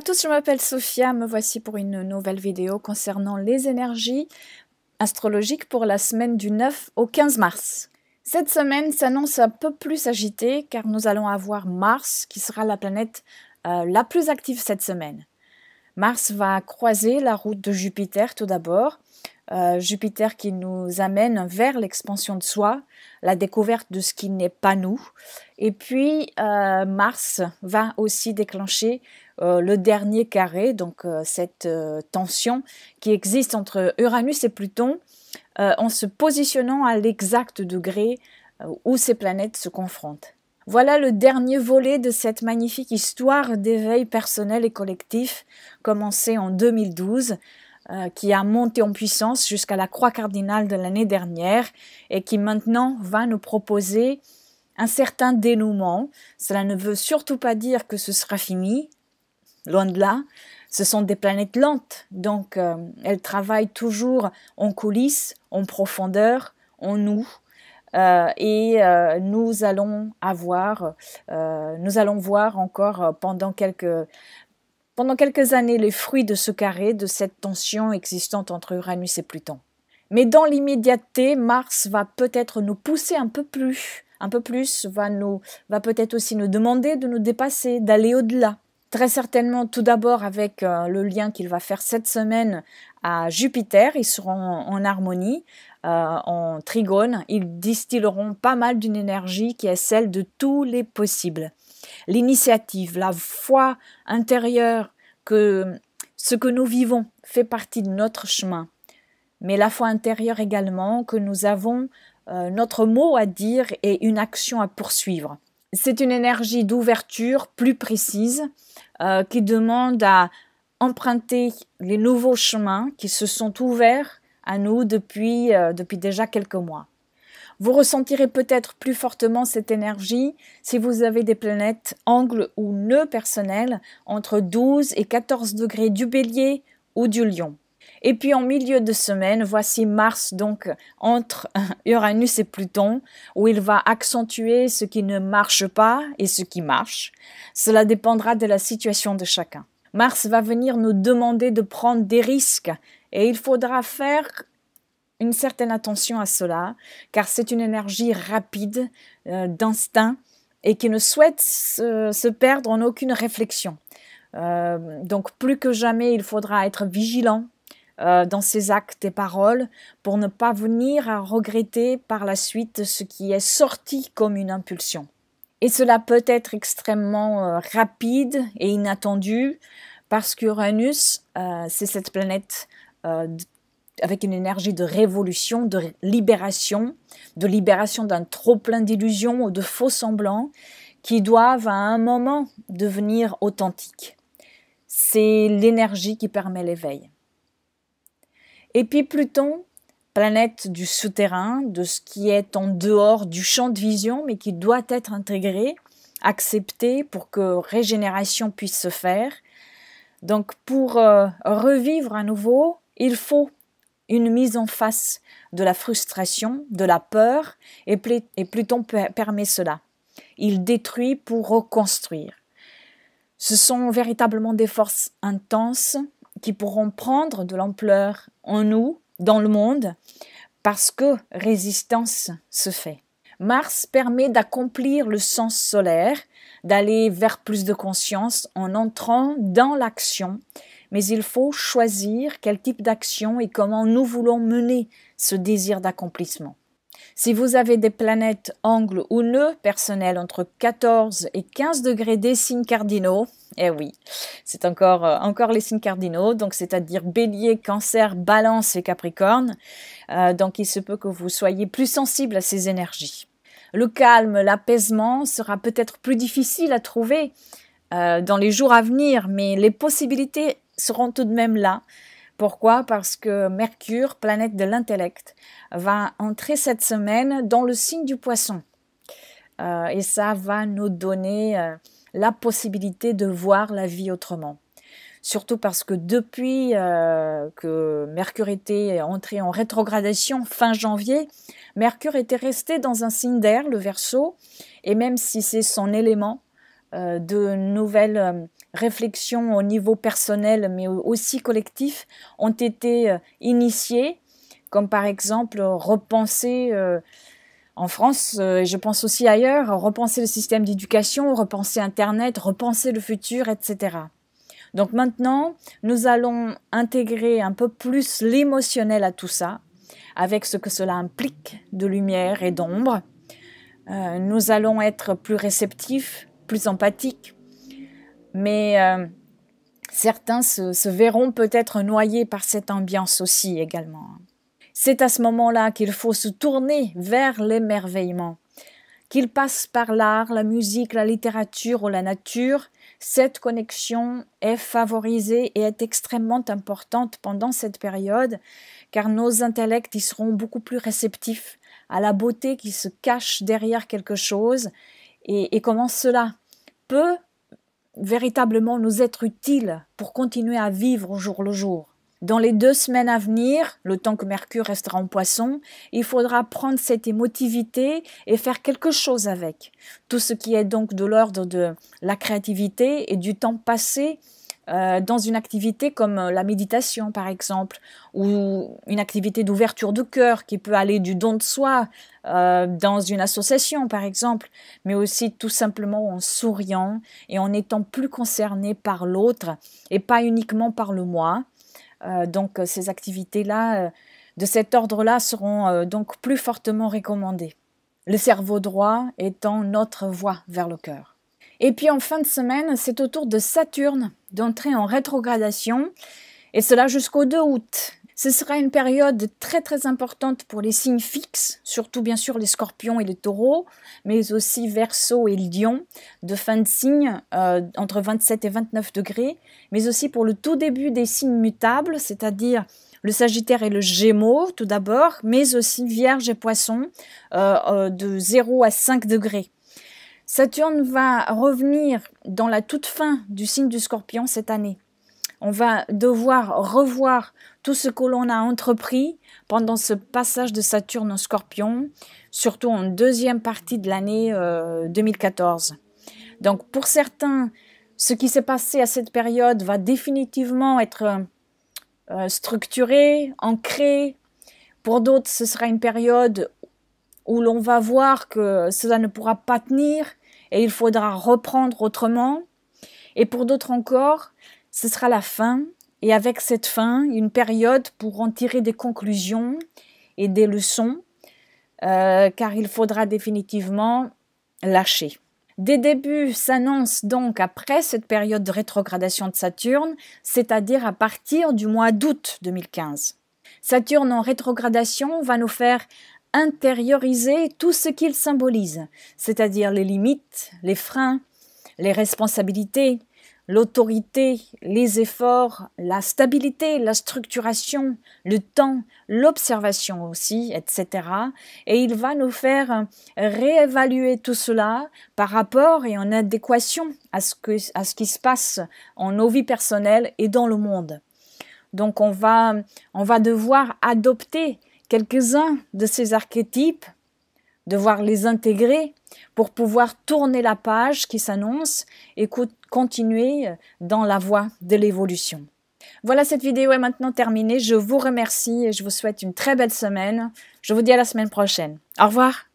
tous, je m'appelle Sophia, me voici pour une nouvelle vidéo concernant les énergies astrologiques pour la semaine du 9 au 15 mars. Cette semaine s'annonce un peu plus agitée car nous allons avoir Mars qui sera la planète la plus active cette semaine. Mars va croiser la route de Jupiter tout d'abord. Jupiter qui nous amène vers l'expansion de soi, la découverte de ce qui n'est pas nous. Et puis Mars va aussi déclencher le dernier carré, donc cette tension qui existe entre Uranus et Pluton en se positionnant à l'exact degré où ces planètes se confrontent. Voilà le dernier volet de cette magnifique histoire d'éveil personnel et collectif commencée en 2012, qui a monté en puissance jusqu'à la croix cardinale de l'année dernière et qui maintenant va nous proposer un certain dénouement. Cela ne veut surtout pas dire que ce sera fini, loin de là. Ce sont des planètes lentes, donc elles travaillent toujours en coulisses, en profondeur, en nous. Nous allons voir encore pendant quelques années les fruits de ce carré, de cette tension existante entre Uranus et Pluton. Mais dans l'immédiateté, Mars va peut-être nous pousser un peu plus, va peut-être aussi nous demander de nous dépasser, d'aller au-delà. Très certainement, tout d'abord avec le lien qu'il va faire cette semaine à Jupiter, ils seront en harmonie, en trigone, ils distilleront pas mal d'une énergie qui est celle de tous les possibles. L'initiative, la foi intérieure que ce que nous vivons fait partie de notre chemin, mais la foi intérieure également que nous avons notre mot à dire et une action à poursuivre. C'est une énergie d'ouverture plus précise qui demande à emprunter les nouveaux chemins qui se sont ouverts à nous depuis déjà quelques mois. Vous ressentirez peut-être plus fortement cette énergie si vous avez des planètes angles ou nœuds personnels entre 12 et 14 degrés du Bélier ou du Lion. Et puis en milieu de semaine, voici Mars donc entre Uranus et Pluton, où il va accentuer ce qui ne marche pas et ce qui marche. Cela dépendra de la situation de chacun. Mars va venir nous demander de prendre des risques et il faudra faire une certaine attention à cela, car c'est une énergie rapide, d'instinct, et qui ne souhaite se perdre en aucune réflexion. Donc plus que jamais, il faudra être vigilant dans ses actes et paroles pour ne pas venir à regretter par la suite ce qui est sorti comme une impulsion. Et cela peut être extrêmement rapide et inattendu parce qu'Uranus, c'est cette planète avec une énergie de révolution, de libération d'un trop-plein d'illusions ou de faux semblants qui doivent à un moment devenir authentiques. C'est l'énergie qui permet l'éveil. Et puis Pluton, planète du souterrain, de ce qui est en dehors du champ de vision, mais qui doit être intégré, accepté pour que régénération puisse se faire. Donc pour revivre à nouveau, il faut une mise en face de la frustration, de la peur, et Pluton permet cela. Il détruit pour reconstruire. Ce sont véritablement des forces intenses qui pourront prendre de l'ampleur en nous, dans le monde, parce que résistance se fait. Mars permet d'accomplir le sens solaire, d'aller vers plus de conscience en entrant dans l'action, mais il faut choisir quel type d'action et comment nous voulons mener ce désir d'accomplissement. Si vous avez des planètes angles ou nœuds personnels entre 14 et 15 degrés des signes cardinaux, eh oui, c'est encore les signes cardinaux, donc c'est-à-dire Bélier, Cancer, Balance et Capricorne, donc il se peut que vous soyez plus sensible à ces énergies. Le calme, l'apaisement sera peut-être plus difficile à trouver dans les jours à venir, mais les possibilités seront tout de même là. Pourquoi? Parce que Mercure, planète de l'intellect, va entrer cette semaine dans le signe du Poisson. Et ça va nous donner la possibilité de voir la vie autrement. Surtout parce que depuis que Mercure était entré en rétrogradation fin janvier, Mercure était resté dans un signe d'air, le Verseau, et même si c'est son élément, de nouvelles réflexions au niveau personnel, mais aussi collectif, ont été initiées, comme par exemple repenser, en France, et je pense aussi ailleurs, repenser le système d'éducation, repenser Internet, repenser le futur, etc. Donc maintenant, nous allons intégrer un peu plus l'émotionnel à tout ça, avec ce que cela implique de lumière et d'ombre. Nous allons être plus réceptifs, plus empathiques, mais certains se verront peut-être noyés par cette ambiance aussi également. C'est à ce moment-là qu'il faut se tourner vers l'émerveillement. Qu'il passe par l'art, la musique, la littérature ou la nature, cette connexion est favorisée et est extrêmement importante pendant cette période, car nos intellects y seront beaucoup plus réceptifs à la beauté qui se cache derrière quelque chose et comment cela peut véritablement nous être utile pour continuer à vivre au jour le jour. Dans les 2 semaines à venir, le temps que Mercure restera en Poisson, il faudra prendre cette émotivité et faire quelque chose avec. Tout ce qui est donc de l'ordre de la créativité et du temps passé dans une activité comme la méditation par exemple, ou une activité d'ouverture de cœur qui peut aller du don de soi dans une association par exemple, mais aussi tout simplement en souriant et en étant plus concerné par l'autre et pas uniquement par le moi. Donc ces activités-là, de cet ordre-là, seront donc plus fortement recommandées. Le cerveau droit étant notre voie vers le cœur. Et puis en fin de semaine, c'est au tour de Saturne d'entrer en rétrogradation, et cela jusqu'au 2 août. Ce sera une période très très importante pour les signes fixes, surtout bien sûr les scorpions et les taureaux, mais aussi Verseau et Lion, de fin de signe entre 27 et 29 degrés, mais aussi pour le tout début des signes mutables, c'est-à-dire le Sagittaire et le Gémeaux tout d'abord, mais aussi Vierge et Poisson de 0 à 5 degrés. Saturne va revenir dans la toute fin du signe du Scorpion cette année. On va devoir revoir tout ce que l'on a entrepris pendant ce passage de Saturne en Scorpion, surtout en deuxième partie de l'année 2014. Donc pour certains, ce qui s'est passé à cette période va définitivement être structuré, ancré. Pour d'autres, ce sera une période où l'on va voir que cela ne pourra pas tenir et il faudra reprendre autrement. Et pour d'autres encore, ce sera la fin, et avec cette fin, une période pour en tirer des conclusions et des leçons, car il faudra définitivement lâcher. Des débuts s'annoncent donc après cette période de rétrogradation de Saturne, c'est-à-dire à partir du mois d'août 2015. Saturne en rétrogradation va nous faire intérioriser tout ce qu'il symbolise, c'est-à-dire les limites, les freins, les responsabilités, l'autorité, les efforts, la stabilité, la structuration, le temps, l'observation aussi, etc. Et il va nous faire réévaluer tout cela par rapport et en adéquation à ce qui se passe en nos vies personnelles et dans le monde. Donc on va devoir adopter quelques-uns de ces archétypes, devoir les intégrer pour pouvoir tourner la page qui s'annonce et continuer dans la voie de l'évolution. Voilà, cette vidéo est maintenant terminée. Je vous remercie et je vous souhaite une très belle semaine. Je vous dis à la semaine prochaine. Au revoir.